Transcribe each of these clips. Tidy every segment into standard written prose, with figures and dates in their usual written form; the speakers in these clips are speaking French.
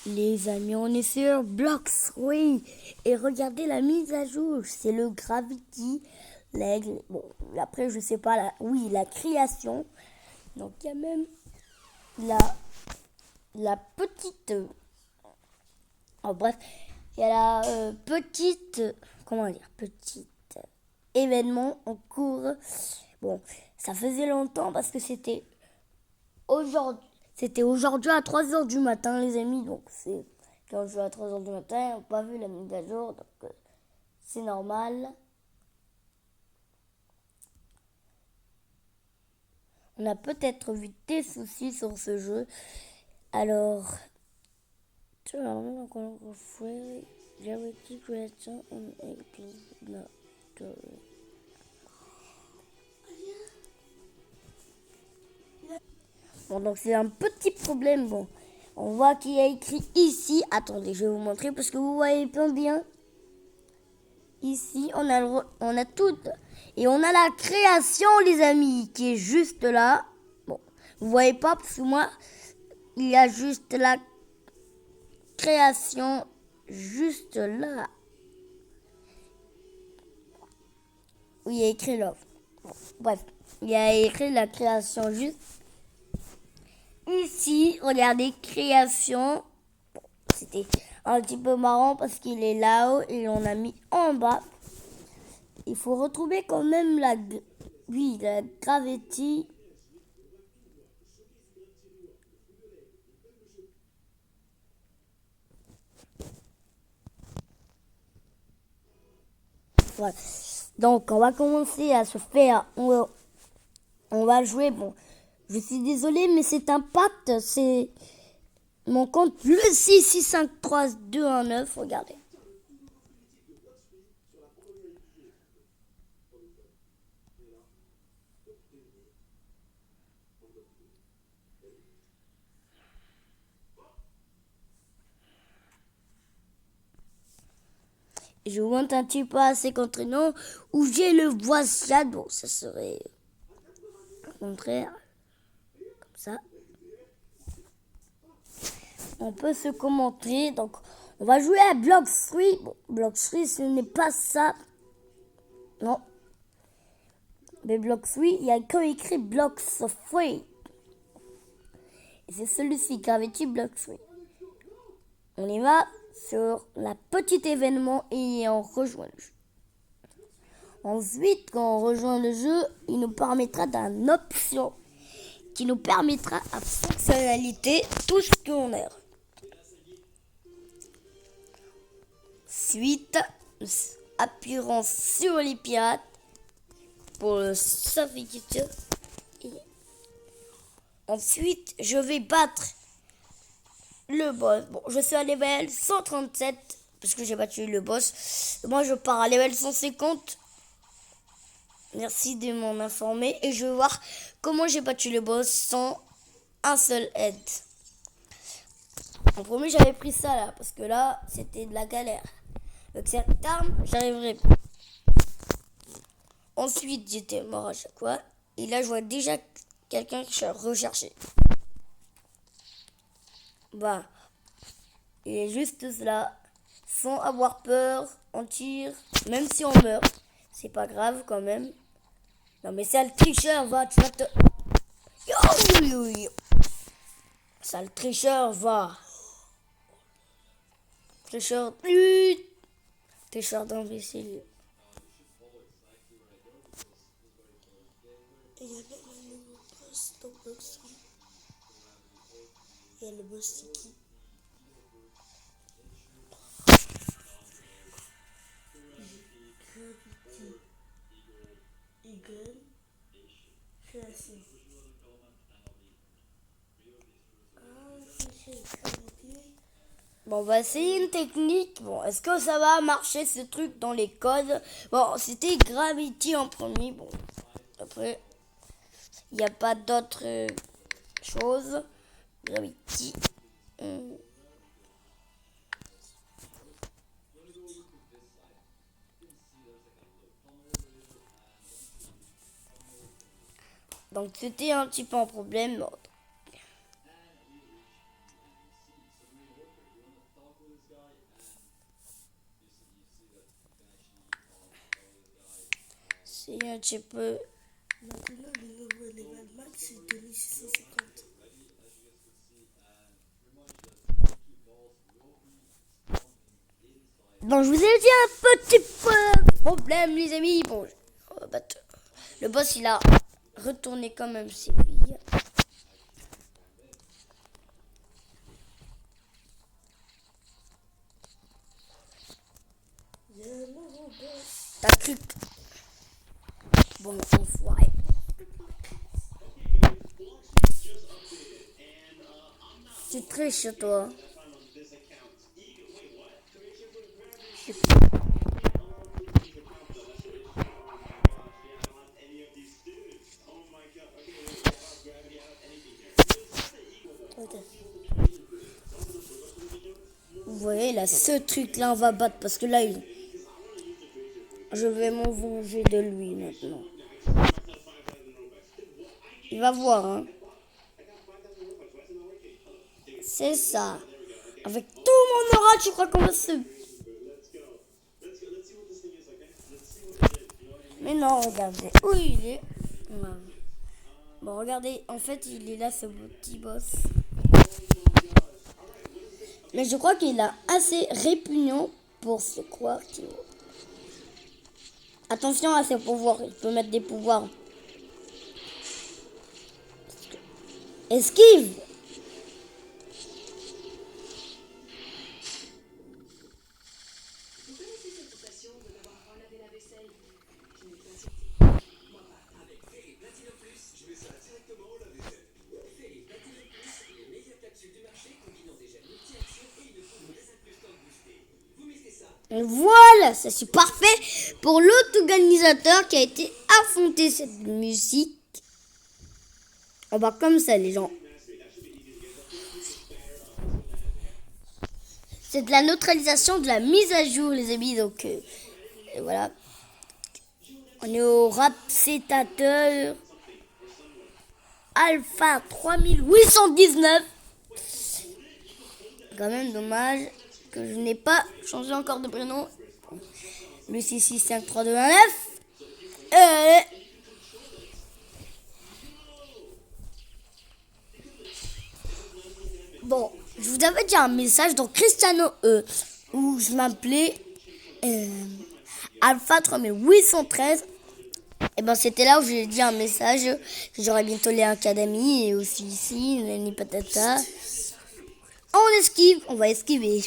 Les amis, on est sur Blox, oui. Et regardez la mise à jour, c'est le Gravity, l'aigle. Bon, après, je sais pas, oui, la création. Donc, il y a même la, la petite. Oh, bref, il y a la petite. Comment dire? Petite événement en cours. Bon, ça faisait longtemps parce que aujourd'hui. C'était aujourd'hui à 3 heures du matin, les amis. Donc, c'est quand je joue à 3 heures du matin, on n'a pas vu la mise à jour. Donc, c'est normal. On a peut-être vu des soucis sur ce jeu. Alors, tu vois, on fait Gravity Creation and Explanatory. Bon, donc c'est un petit problème. Bon, on voit qu'il y a écrit ici. Attendez, je vais vous montrer parce que vous voyez pas bien. Ici, on a tout. Et on a la création, les amis, qui est juste là. Bon, vous voyez pas parce que moi, il y a juste la création juste là. Oui, il y a écrit là. Bon, bref, il y a écrit la création juste ici. Regardez, création. Bon, c'était un petit peu marrant parce qu'il est là-haut et on a mis en bas. Il faut retrouver quand même la gravity. Voilà. Donc, on va commencer à se faire. On va jouer. Bon, je suis désolée, mais c'est un pacte. C'est mon compte le 6653219. Regardez. Je vous montre un petit peu à ces contraignants où j'ai le voix shadow. Ça serait au contraire. Comme ça. On peut se commenter. Donc, on va jouer à Block 3. Bon, Block 3, ce n'est pas ça. Non. Mais Block 3, il y a que écrit Block 3. Et c'est celui-ci, Gravity Block 3. On y va sur la petite événement et on rejoint le jeu. Ensuite, quand on rejoint le jeu, il nous permettra d'une option qui nous permettra à fonctionnalité tout ce qu'on a. Suite, appuyons sur les pirates pour le sauvegarder. Ensuite, je vais battre le boss. Bon, je suis à level 137 parce que j'ai battu le boss. Moi, je pars à level 150. Merci de m'en informer et je vais voir comment j'ai battu le boss sans un seul aide. En premier, j'avais pris ça là parce que là, c'était de la galère. Avec cette arme, j'arriverai. Ensuite, j'étais mort à chaque fois. Et là, je vois déjà quelqu'un que je recherché. Bah, il est juste là, sans avoir peur, on tire, même si on meurt. C'est pas grave quand même. Non mais sale tricheur, va, tu vas te... Sale tricheur, va. Tricheur, tricheur d'imbécile. Et il y a même un nouveau boss dans Blox. Il y a le boss, c'est qui? Gravity Eagle Création. Bon, on va essayer une technique. Bon, est-ce que ça va marcher ce truc dans les codes? Bon, c'était Gravity en premier. Bon, après, il n'y a pas d'autre chose. Gravity. Donc, c'était un petit peu un problème. C'est un petit peu... Maintenant, le nouveau level max, c'est 2650. Bon, je vous ai dit un petit problème, les amis. Bon, le boss, il a retourné quand même ses billes. Il y a un nouveau boss. T'as cru que... Bon, enfoiré. Tu triches, toi. Ok. Vous voyez, là, ce truc-là, on va battre. Parce que là, je vais m'en venger de lui, maintenant. Il va voir, hein. C'est ça. Avec tout mon aura, tu crois qu'on va se... Mais non, regardez. Où il est? Ouais. Bon, regardez. En fait, il est là, ce petit boss. Mais je crois qu'il a assez répugnant pour se croire qu'il... Attention à ses pouvoirs. Il peut mettre des pouvoirs. Esquive! Voilà, ça c'est parfait pour l'auto-organisateur qui a été affronté cette musique. On va comme ça, les gens. C'est de la neutralisation, de la mise à jour, les amis. Donc, et voilà. On est au Rapsétateur Alpha 3819. Quand même dommage que je n'ai pas changé encore de prénom. Le 6653219. Bon, je vous avais dit un message dans Cristiano où je m'appelais Alpha 3813. Et ben c'était là où j'ai dit un message que j'aurais bientôt les académies et aussi ici, Nani Patata. On esquive, on va esquiver.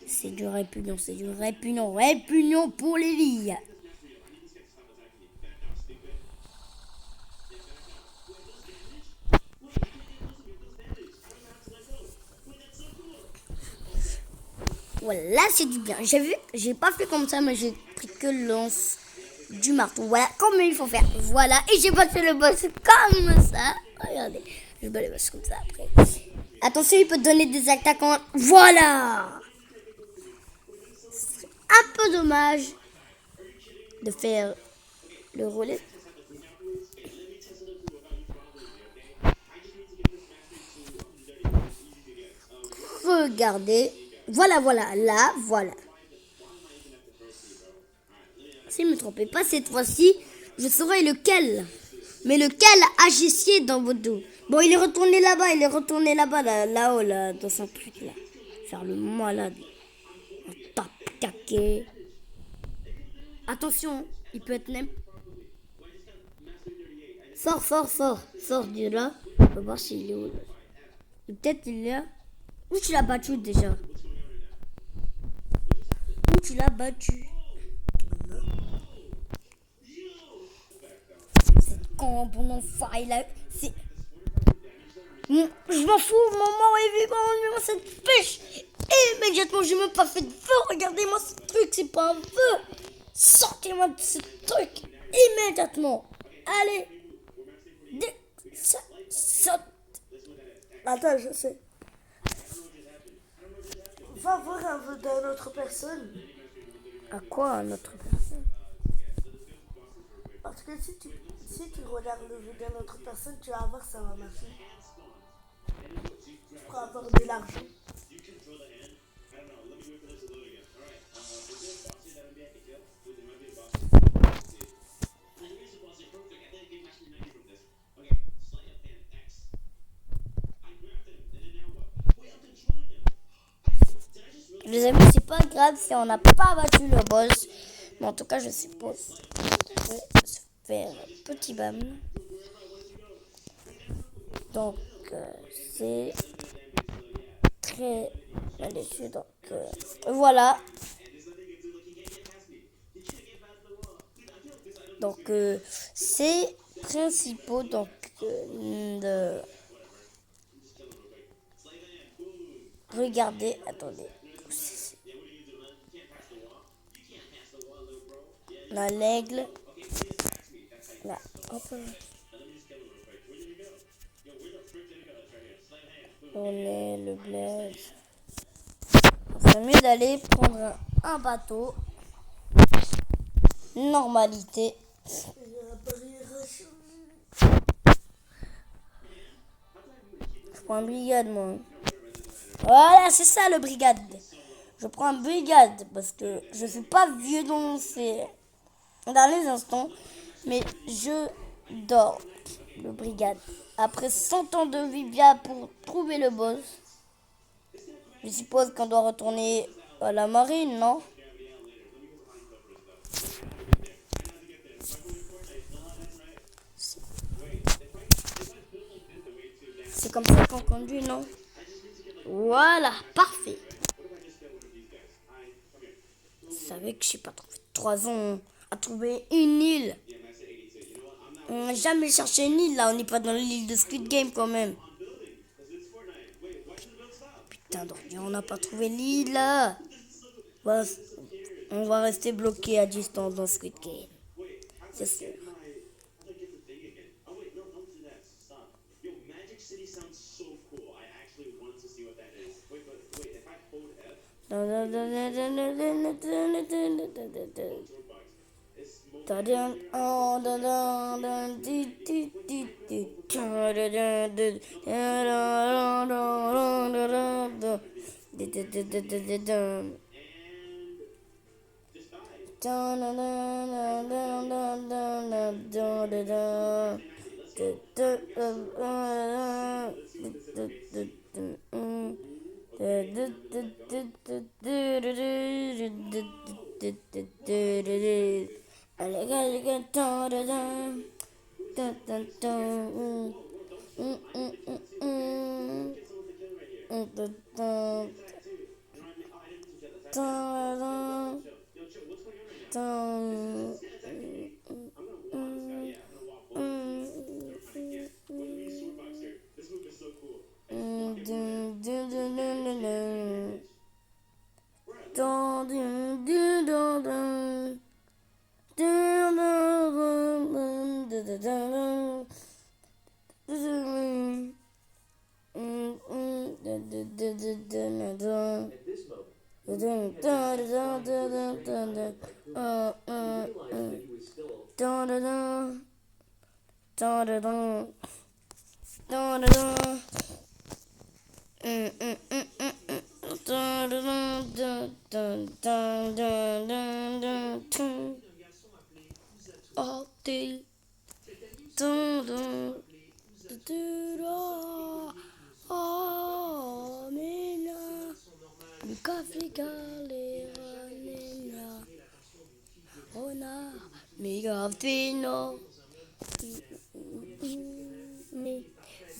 C'est du répugnant pour les vies. Voilà, c'est du bien. J'ai vu, j'ai pas fait comme ça, mais j'ai pris que le lance du marteau. Voilà comment il faut faire. Voilà, et j'ai passé le boss comme ça. Regardez, je vais le boss comme ça après. Attention, il peut te donner des attaquants. Voilà. C'est un peu dommage de faire le relais. Regardez. Voilà, là, voilà. Si je ne me trompez pas, cette fois-ci, je saurai lequel. Mais lequel agissait dans votre dos. Bon, il est retourné là-bas, là-haut, là, dans son truc, là. Faire le malade. On tape, caquet. Attention, il peut être même... Sors de là. On va voir s'il est où. Peut-être il est là. Où tu l'as battu déjà? Où tu l'as battu? Quand bon enfoiré là, c'est... Je m'en fous, maman est vivant, cette pêche. Immédiatement, j'ai même pas fait de feu. Regardez-moi ce truc, c'est pas un feu. Sortez-moi de ce truc immédiatement. Allez. Saute. Attends, je sais. Va voir un peu d'une autre personne. À quoi, notre personne? Parce que si tu regardes le jeu d'une autre personne, tu vas voir ça va marcher. Pour avoir de l'argent. Les amis, c'est pas grave si on n'a pas battu le boss. Mais en tout cas, je suppose que se faire petit bam. Donc, c'est très mal déçu. Donc, voilà. Donc, c'est principaux. Donc, de regardez. Attendez. On a l'aigle. Là, hop. On est le blaze. C'est mieux d'aller prendre un bateau. Normalité. Je prends un brigade, moi. Voilà, c'est ça le brigade. Je prends un brigade parce que je suis pas vieux dans les instants. Mais je dors le brigade. Après 100 ans de vie bien pour trouver le boss. Je suppose qu'on doit retourner à la marine, non? C'est comme ça qu'on conduit, non? Voilà, parfait. Vous savez que je n'ai pas trouvé 3 ans à trouver une île. On n'a jamais cherché une île, là. On n'est pas dans l'île de Squid Game, quand même. Putain, on n'a pas trouvé l'île, là. On va rester bloqué à distance dans Squid Game. C'est sûr.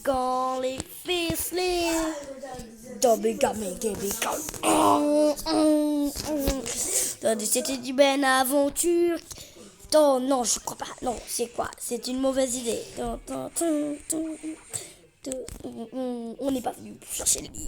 Quand les fils les c'était du ben aventure. Oh non, je crois pas. Non, c'est quoi? C'est une mauvaise idée. On n'est pas venu pour chercher le lit.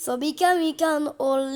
So become we can all